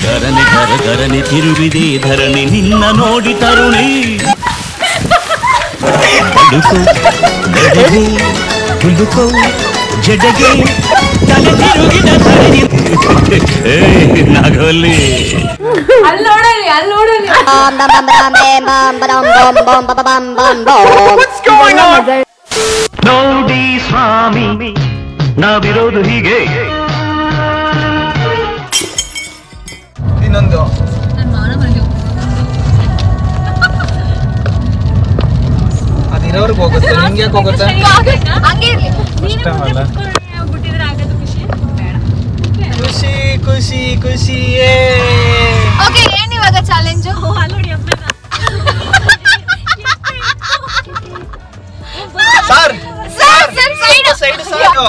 ಗರನೆ ಗರಗರನೆ ತಿರುವಿದೆ ಧರಣಿ ನಿನ್ನ ನೋಡಿ ತರುಣಿ ಬದುಕು ನಡೆಗೆ ಹುಡುಕೋ ಜಡಗೆ ತಲೆ ತಿರುಗಿದ ಧರಣಿ ನಾಗವಲ್ಲಿ ನೋಡಿ ಸ್ವಾಮಿ ನಾವಿರೋದು ಹೀಗೆ ಇನ್ನೊಂದು ಅದಿರೋರ್ಗೆ ಹೋಗುತ್ತೆ ನಿಮ್ಗೆ ಯಾಕೆ ಹೋಗುತ್ತೆ ಖುಷಿ ಖುಷಿ ಖುಷಿಯೇ ಓಕೆ ಏನು ಇವಾಗ ಚಾಲೆಂಜ್ ಸರ್ ಸೈಡ್ ಸಾಕು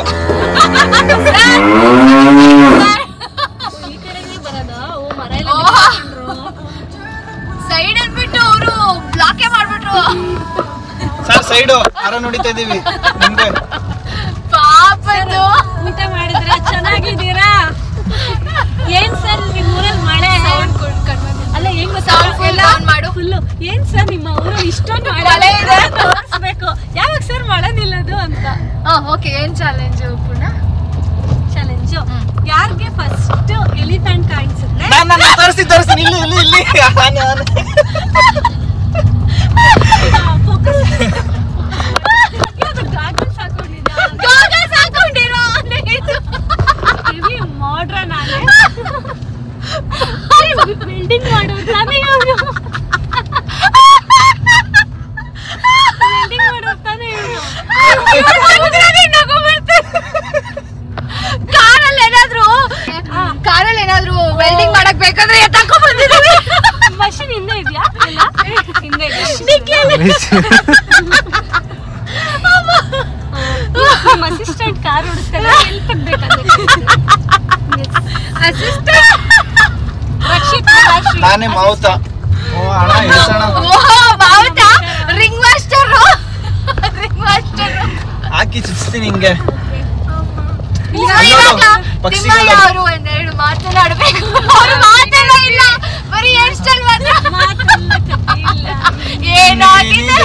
ಸೈಡ್ ಅಂದ್ಬಿಟ್ಟು ಅವರು ಬ್ಲಾಕೇ ಮಾಡ್ಬಿಟ್ರು ಸರ್ ಸೈಡು ಯಾರೋ ನೋಡಿತಾ ಇದೀವಿ ನಿಮ್ಗೆ ಪಾಪದು ಊಟ ಮಾಡಿದ್ರೆ ಚೆನ್ನಾಗಿದ್ದೀರಾ ಏನ್ ಸರ್ ನಿಮ್ಮ ಊರಲ್ಲಿ ಮಳೆ ಅಲ್ಲ ಹೆಂಗ್ ಮಾಡು ಫುಲ್ಲು ಏನ್ ಸರ್ ನಿಮ್ಮ ಊರಲ್ಲಿ ಇಷ್ಟೊಂದು ಮಳೆ ಇದೆ ತೋರಿಸ್ಬೇಕು ಯಾವಾಗ ಸರ್ ಮಳೆ ನಿಲ್ಲೋದು ಅಂತ ಓಕೆ ಏನ್ ಚಾಲೆಂಜ್ ಪುನಃ ಚಾಲೆಂಜು ಯಾರಿಗೆ ಫಸ್ಟ್ ಎಲಿಫೆಂಟ್ ಕಾಣಿಸುತ್ತೆ ನಾನು ತೋರಿಸ್ತೀನಿ ಇಲ್ಲಿ ಇಲ್ಲಿ ಇಲ್ಲಿ ಮಾಡ್ರನ್ ಬಿಲ್ಡಿಂಗ್ ಮಾಡೋದು ತಾನೇ ಬಿಲ್ಡಿಂಗ್ ಮಾಡೋದು ತಾನೇ ಕಾರಲ್ಲಿ ಏನಾದ್ರು ವೆಲ್ಡಿಂಗ್ ಮಾಡಕ್ ಬೇಕಾದ್ರೆ ತಕೊಂಡ್ ಬಂದಿದ್ದೀವಿ ಮಷಿನ್ ಹಿಂದೆ ಇದೆಯಾ ಹಿಂದೆ ಅಸಿಸ್ಟೆಂಟ್ ಕಾರ್ ಓಡಿಸ್ತಾರೆ ಹೆಲ್ಪ್ ಬೇಕಾಗುತ್ತೆ ಅಸಿಸ್ಟೆಂಟ್ ನಾನೇ ಮಾವುತ ಓ ಅಣ್ಣ ಇಳಿಸೋಣ ಮಾವುತಾ ರಿಂಗ್ ಮಾಸ್ಟರ್ ಹಾಕಿ ಚುಚ್ತೀನಿ ಹಿಂಗೆ ಅವರು ಒಂದೆರಡು ಮಾತನಾಡ್ಬೇಕು ಅವ್ರು ಮಾತಾಡೋ ಇಲ್ಲ ಬರೀ ಹೇರ್ ಸ್ಟೈಲ್ ಏನಾಗಿದೆ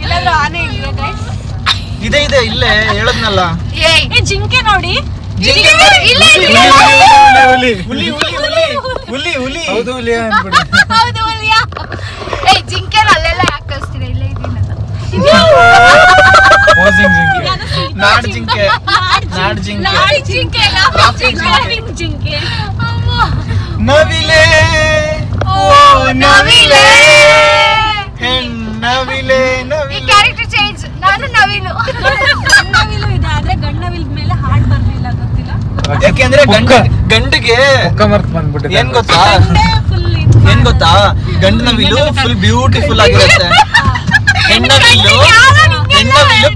ಎಲ್ಲಾದ್ರೂ ಆನೆ ಇದೆಯಾ ಗೈಸ್ ಇದೆ ಇದೆ ಇಲ್ಲೇ ಹೇಳದ್ನಲ್ಲ ಏ ಜಿಂಕೆ ನೋಡಿ ಹೌದು ಹುಲಿ ಅನ್ಬಿಡಿ ಹೌದು ಹುಲಿಯಾ ಏ ಜಿಂಕೆ ಅಲ್ಲೆಲ್ಲ ಯಾಕೆ ಕಳಿಸ್ತೀರಾ ಇಲ್ಲೇ ಇದೀನಲ್ಲ ನಾಡ್ ಜಿಂಕೆ ನಾಡ್ ಜಿಂಕೆ ಜಿಂಕೆ ನವಿಲೆ ಓ ನವಿಲೆ ಹೆಣ್ಣವಿಲೆ ಈ ಕ್ಯಾರೆಕ್ಟರ್ ಚೇಂಜ್ ನಾನು ನವಿಲು ಗಂಡವಿಲು ಇದೆ ಆದ್ರೆ ಗಂಡವಿಲ್ ಮೇಲೆ ಹಾಡ್ ಬರ್ಲಿಲ್ಲ ಗೊತ್ತಿಲ್ಲ ಯಾಕೆಂದ್ರೆ ಗಂಡಿಗೆ ಏನ್ ಗೊತ್ತಾ ಏನ್ ಗೊತ್ತಾ ಗಂಡು ನವಿಲು ಫುಲ್ ಬ್ಯೂಟಿಫುಲ್ ಆಗಿರುತ್ತೆ ಹೆಣ್ಣವಿಲು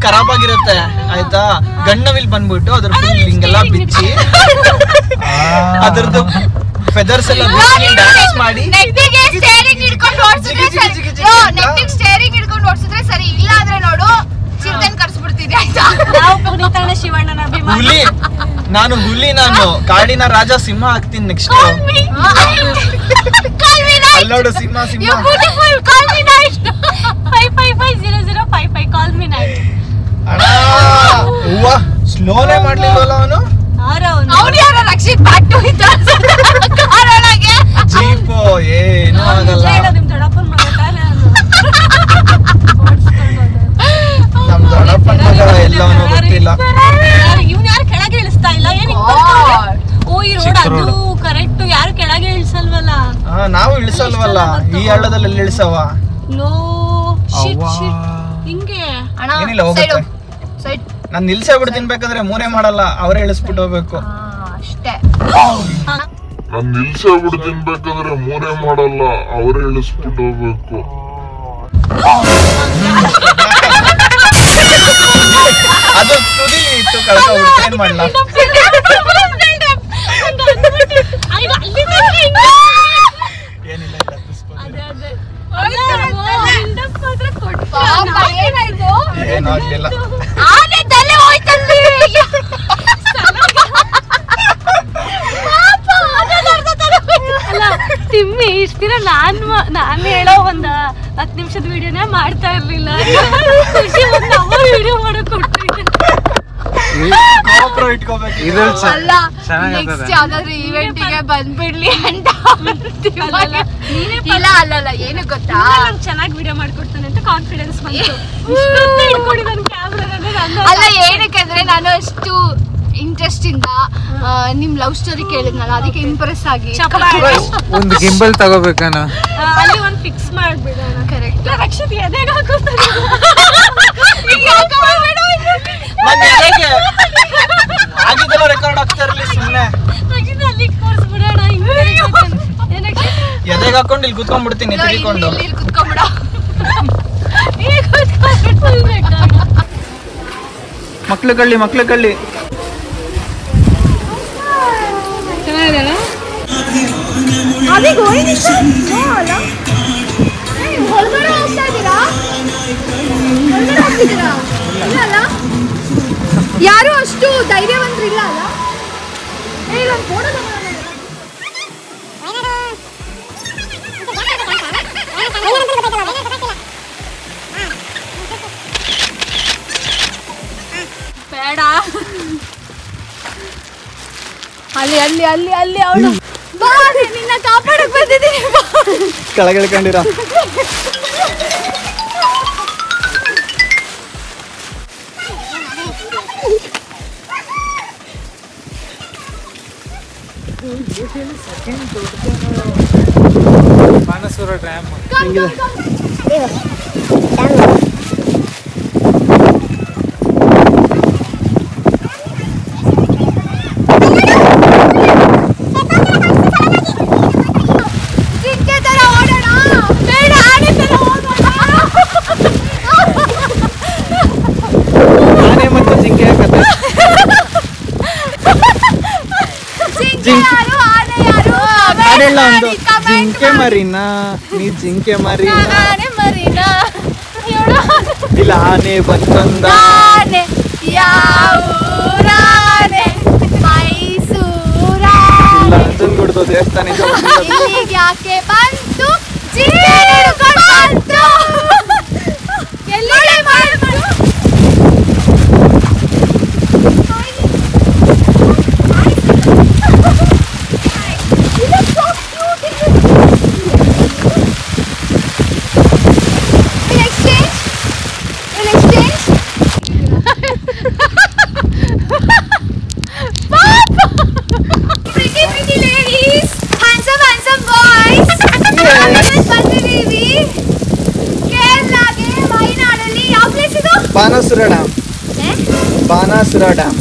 ಖರಾಬ್ ಆಗಿರುತ್ತೆ ಆಯ್ತಾ ಗಂಡನವಿಲ್ ಬಂದ್ಬಿಟ್ಟು ಅದ್ರ ಫುಲ್ ಹಿಂಗೆಲ್ಲ ಬಿಚ್ಚಿ ಅದ್ರದ್ದು ಫೆದರ್ಸ್ ಎಲ್ಲ ಡ್ಯಾನ್ಸ್ ಮಾಡಿ ನೆಟ್ಟಿಗೆ ಸ್ಟೇರಿಂಗ್ ಹಿಡ್ಕೊಂಡು ಓಡಿಸಿದ್ರೆ ಸರಿ ಇಲ್ಲ ಅಂದ್ರೆ ನೋಡು ಚಿರತೆನ್ ಕರ್ಸ್ಬಿಡ್ತಿದ್ದೆ ಆಯ್ತಾ ನಾವು ಪುನೀತಣ್ಣ ಶಿವಣ್ಣನ ಅಭಿಮಾನಿ ಹುಲಿ ನಾನು ಕಾಡಿನ ರಾಜ ಸಿಂಹ ಆಗ್ತೀನಿ ನೆಕ್ಸ್ಟ್ ಅಲ್ಲೋಡು ಸಿಂಹ ಕಾಲ್ ಮಿ ನೈಟ್ 555055 ಕಾಲ್ ಮಿ ನೈಟ್ ಅಣ್ಣ ಹೂವ ಸ್ಲೋನೇ ಮಾಡ್ಲಿಲ್ವಲ್ಲ ಅವನು ಅವ್ನು ಯಾರ ರಕ್ಷಿತ್ ಬಾಟು ಕಾರೊಳಗೆ ಜೀಪು ಏನೂ ಆಗಲ್ಲ ನಿಮ್ ದೊಡ್ಡಪ್ಪನ ಮಗ ತಾನೇ ನಮ್ ದೊಡ್ಡಪ್ಪನ ಮಗ ಎಲ್ಲವನ್ನೂ ಗೊತ್ತಿಲ್ಲ ಇವ್ನು ಯಾರು ಕೆಳಗೆ ಇಳಿಸ್ತಾ ಇಲ್ಲ ಏನ್ ಓ ಈ ರೋಡ್ ಅದು ಕರೆಕ್ಟ್ ಯಾರು ಕೆಳಗೆ ಇಳಿಸಲ್ವಲ್ಲ ನಾವು ಇಳಿಸಲ್ವಲ್ಲ ಈ ಹಳ್ಳದಲ್ಲಿ ಎಲ್ಲಿ ಇಳಿಸವ ನೋ ಶಿಟ್ ಹಿಂಗೆ ಏನಿಲ್ಲ ಹೋಗುತ್ತೆ ನಾನು ನಿಲ್ಸೇ ಬಿಡ್ತೀನಿ ಬೇಕಾದ್ರೆ ಮೂರೇ ಮಾಡಲ್ಲ ಅವರೇ ಇಳಿಸ್ಬಿಟ್ಟು ಹೋಗ್ಬೇಕು ಅಷ್ಟೇ ನಾನು ನಿಲ್ಸೇ ಬಿಡ್ತೀನಿ ಬೇಕಾದ್ರೆ ಮೂರೇ ಮಾಡಲ್ಲ ಅವರೇ ಇಳಿಸ್ಬಿಟ್ಟು ಹೋಗ್ಬೇಕು ಅದು ತುದಿ ಇತ್ತು ಕಳ್ಕೊಬಿಟ್ಟು ಏನ್ ಮಾಡ್ಲ ಏನಾಗ್ಲಿಲ್ಲ ಗೊತ್ತಿರೋ ನಾನು ಹೇಳೋ ಒಂದ್ 10 ನಿಮಿಷದ ವಿಡಿಯೋನೇ ಮಾಡ್ತಾ ಇರ್ಲಿಲ್ಲ. ಖುಷಿ ಒಂದು ಅವರ್ ವಿಡಿಯೋ ಮಾಡಕ್ ಕೊಡ್ತೀನಿ. ಅಲ್ಲ ನೆಕ್ಸ್ಟ್ ಯಾವ್ದಾದ್ರು ಈವೆಂಟಿಗೆ ಬಂದ್ಬಿಡ್ಲಿ ಅಂತ. ಇಲ್ಲ ಅಲ್ಲ ಏನು ಗೊತ್ತಾ, ಚೆನ್ನಾಗಿ ವಿಡಿಯೋ ಮಾಡ್ಕೊಡ್ತಾನೆ ಅಂತ ಕಾನ್ಫಿಡೆನ್ಸ್ ಬಂತು. ಅಲ್ಲ ಏನಕ್ಕಂದ್ರೆ ನಾನು ಅಷ್ಟು ಇಂಟ್ರೆಸ್ಟ್ ಇಂದ ನಿಮ್ ಲವ್ ಸ್ಟೋರಿ ಕೇಳಿದ್ನಲ್ಲ, ಅದಕ್ಕೆ ಇಂಪ್ರೆಸ್ ಆಗಿ ಒಂದು ಗಿಂಬಲ್ ತಗೋಬೇಕಾನ ಅಲ್ಲಿ ಒಂದು ಫಿಕ್ಸ್ ಮಾಡ್ಬಿಡೋಣ. ಕರೆಕ್ಟ್. ರಕ್ಷಿತ್ ಎದೆಗೆ ಹಾಕೋತಾನೆ. ಆಗಿದ್ದೆಲ್ಲ ರೆಕಾರ್ಡ್ ಆಗ್ತಾ ಇರಲಿ ಸುಮ್ಮನೆ. ರಕ್ಷಿತ್ ಅಲ್ಲಿ ಕೋರ್ಸ್ಬಿಡೋಣ. ಎದೆಗೆ ಹಾಕೊಂಡು ಇಲ್ಲಿ ಕುತ್ಕೊಂಡ್ಬಿಡ್ತೀನಿ ತಿಳ್ಕೊಂಡು. ಕುತ್ಕೊಂಡ್ಬಿಡ. ಮಕ್ಳು ಕಳ್ಳಿ ಯಾರು ಅಷ್ಟು ಧೈರ್ಯವಂತರಿಲ್ಲ ಅಲ್ಲ. ಬೇಡ ಅಲ್ಲಿ ಅವಳು ನಿನ್ನ ಕಾಪಾಡಕ್ ಬಂದಿದ್ದೀನಿ. ಕೆಳಗಿಳ್ಕೊಂಡಿರ ಬಾಣಸೂರ ಡ್ಯಾಮ್ ಜಿಂಕೆ ಮರಿನಾ ನೀ ಜಿಂಕೆ ಮರಿನಾ ಇಲ್ಲ ಆನೆ ಬಂದ ಮೈಸೂರ ನಂಜನಗೂಡು ದೇವಸ್ಥಾನ ಯಾಕೆ ಬಂತು ಬಾಣಾಸುರ ಡ್ಯಾಮ್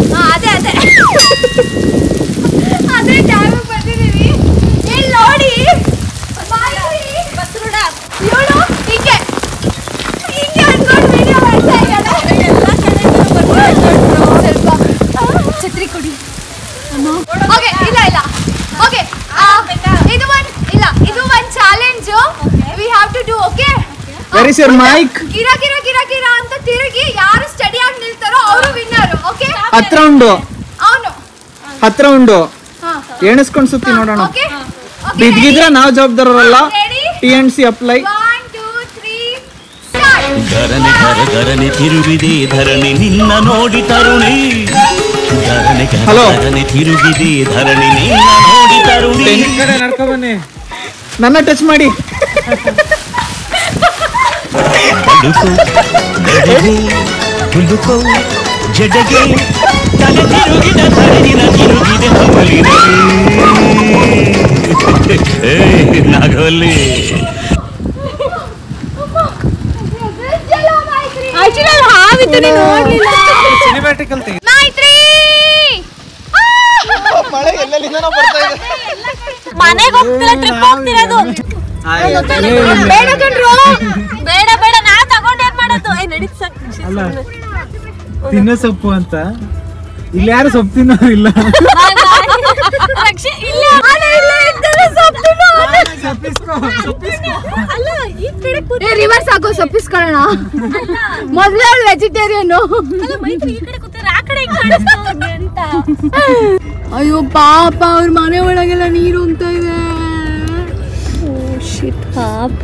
ಅದೇ ಡ್ಯಾಮ್ ಬಂದಿದ್ದೀವಿ. ಇಲ್ಲಿ ನೋಡಿ ಇವಳು ಹಿಂಗೆ ಅನ್ಕೊಂಡು ವಿಡಿಯೋ ಮಾಡ್ತಾ ಇದ್ದಾಳೆ. ಸ್ವಲ್ಪ ಛತ್ರಿ ಕೊಡಿ. ಓಕೆ ಇಲ್ಲ ಓಕೆ ಇದು ಒಂದು challenge we have to do. Okay where is your mic? ಗಿರ ಅಂತ ತಿರುಗಿ ಯಾರು ಸ್ಟಡಿ ಆಗಿ ನಿಲ್ತಾರೋ ಅವರು ವಿನ್ನರ್. ಓಕೆ ಹತ್ರ ಉಂಡು ಎಣಿಸ್ಕೊಂಡು ಸುತ್ತಿ ನೋಡೋಣ. ಬಿದ್ದಿದ್ರೆ ನಾವು ಜವಾಬ್ದಾರರಲ್ಲ. TNC apply. 1 2 3 ಸ್ಟಾರ್ಟ್. ಧರಣಿ ತಿರುಗಿದೆ ಧರಣಿ ನಿನ್ನ ನೋಡಿ ತರುಣಿ. ಧರಣಿ ತಿರುಗಿದೆ ಧರಣಿ ನಿನ್ನ ನೋಡಿ ತರುಣಿ. ನಡ್ಕೊ ಬನ್ನಿ. ನನ್ನ ಟಚ್ ಮಾಡಿ. ಹುಡುಕೋ ಜಡಗೆ ತಲೆ ತಿರುಗಿದ ಧರಣಿನ ತಿರುಗಿದೆ ಹವಲಿದೆ ನಾಗವಲ್ಲಿ. ಮನೆಗೆ ಹೋಗ್ತೀರಾ ಟ್ರಿಪ್ ಹೋಗ್ತಿರೋದು? ಬೇಡ ನಾ ತಗೊಂಡು ಏನ್ ಮಾಡೋದು? ತಿನ್ನೋ ಸೊಪ್ಪು ಅಂತ ಇಲ್ಲಿ ಯಾರು ಸೊಪ್ಪು ತಿನ್ನೋರಿಲ್ಲ. ರಿವರ್ಸ್ ಆಗೋ ಸೊಪ್ಪಿಸ್ಕೊಳ್ಳೋಣ. ಮೊದಲೇ ಅವಳು ವೆಜಿಟೇರಿಯನ್. ಅಯ್ಯೋ ಪಾಪ ಅವ್ರ ಮನೆ ಒಳಗೆಲ್ಲ ನೀರು ಹೋಗ್ತಾ ಇದೆ. ಪಾಪ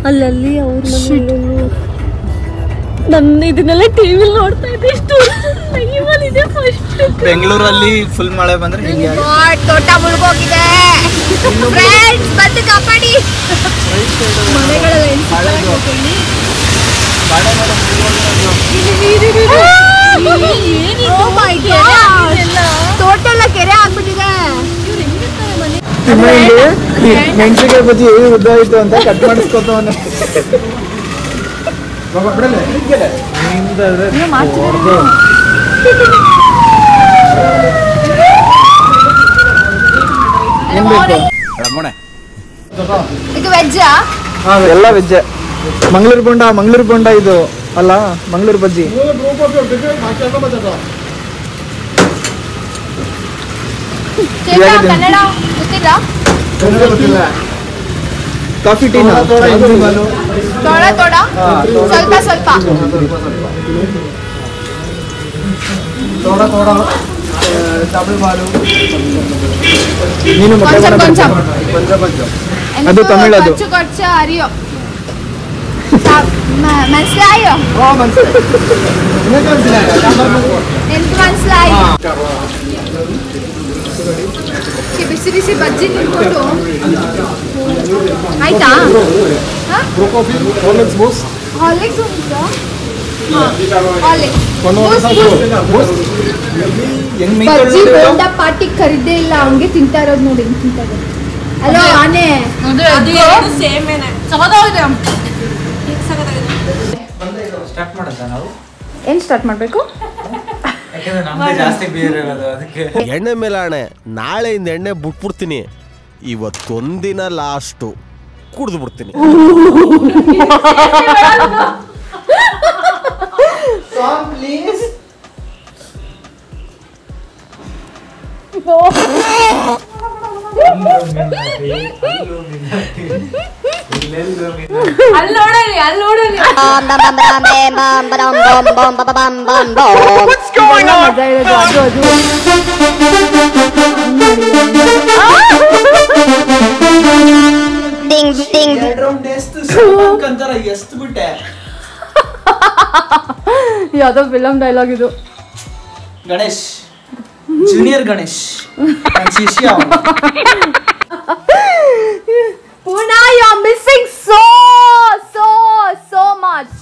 ಅಲ್ಲಲ್ಲಿ ಅವ್ರ ನನ್ನ ಇದನ್ನೆಲ್ಲ ಟಿವಿಲಿ ನೋಡ್ತಾ ಇದ್ದೆ. ಎಷ್ಟು ಲೈವಲ್ಲಿದೆ ಫಸ್ಟ್. ಬೆಂಗಳೂರಲ್ಲಿ ಫುಲ್ ಮಳೆ ಬಂದ್ರೆ ಹಿಂಗೆ ತೋಟ ಮುಳುಗೋಗಿದೆ. ಫ್ರೆಂಡ್ಸ್ ಬಂದು ಕಾಪಾಡಿ. ತೋಟ ಎಲ್ಲ ಕೆರೆ ಆಗ್ಬಿಟ್ಟಿದೆ. ಮೆಣಸಿಗೆ ಬಜ್ಜಿ ಉದ್ದ ಆಯ್ತು ಅಂತ ಕಟ್ ಮಾಡಿಸ್ಕೊತವನೆ. ಏನ್ ಬೇಕು? ಇದು ವೆಜ್ಜಾ? ಎಲ್ಲ ವೆಜ್ಜೆ. ಮಂಗಳೂರು ಬೋಂಡ ಇದು ಅಲ್ಲ, ಮಂಗಳೂರು ಬಜ್ಜಿ. ಕನ್ನಡ ಗೊತ್ತಿಲ್ಲ? ಕಾಫಿ ಟೀ ತೋಡ ಸ್ವಲ್ಪ ನೀನು కొంచెం ಅದು ತಮಿಳ್. ಅದು కొంచెం అరియో മനസ്സിലായോ? എനിക്ക് മനസ്സിലായി. ಬಿಸಿ ಬಿಸಿ ಬಜ್ಜಿ ತಿನ್ಕೊಂಡು ಆಯ್ತಾ? ಹಾರ್ಲಿಕ್ಸ್ ಉಂಟಾ? ಬಜ್ಜಿ ಬೋಂಡ ಪಾರ್ಟಿ ಕರಿದೇ ಇಲ್ಲ, ಹಂಗೆ ತಿಂತಾ ಇರೋದು ನೋಡಿ. ತಿಂತಾ ಇರೋದು ಅಲೋ ಆನೆ. ಏನ್ ಸ್ಟಾರ್ಟ್ ಮಾಡ್ಬೇಕು? ಎಣ್ಣೆ ಮೇಲೆ ಆಣೆ, ನಾಳೆಯಿಂದ ಎಣ್ಣೆ ಬಿಟ್ಬಿಡ್ತೀನಿ. ಇವತ್ತೊಂದಿನ ಲಾಸ್ಟು ಕುಡಿದು ಬಿಡ್ತೀನಿ. ಎಷ್ಟು ಬಿಟ್ಟೆ? ಯಾವ್ದೋ ಫಿಲಂ ಡೈಲಾಗ್ ಇದು. ಗಣೇಶ್, ಜೂನಿಯರ್ ಗಣೇಶ್ ಶಿಷ್ಯ. Puna, you are missing so much.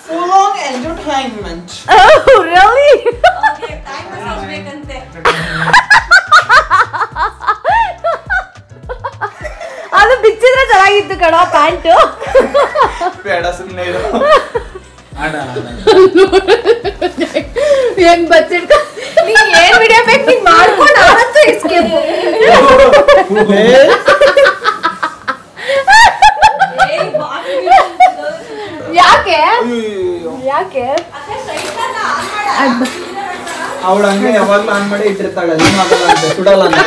Full on entertainment. Oh, really? Okay, time massage ಬೇಕಂತೆ. ಅದು ಬಿಚ್ಚಿದ್ರೆ ಚೆನ್ನಾಗಿತ್ತು ಕಣ ಪ್ಯಾಂಟು. ಬೇಡ ಸುಮ್ಮನೆ ಇರು. ಹೆಂಗ್ ಬಚ್ಚಿಡ್ಕ ನೀನ್ ಏನ್ ವಿಡಿಯೋ ಬೇಕು ನೀನ್ ಮಾಡ್ಕೊಂಡು ಆವತ್ತು ಎಸ್ಕೇಪ್. ಯಾಕೆ ಯಾಕೆ ಅವಳು ಹಂಗೆ ಯಾವಾಗ್ಲೂ ಆನ್ ಮಾಡಿ ಇಟ್ಟಿರ್ತಾಳೆ. ಸುಡಲ್ಲ ಅಂತ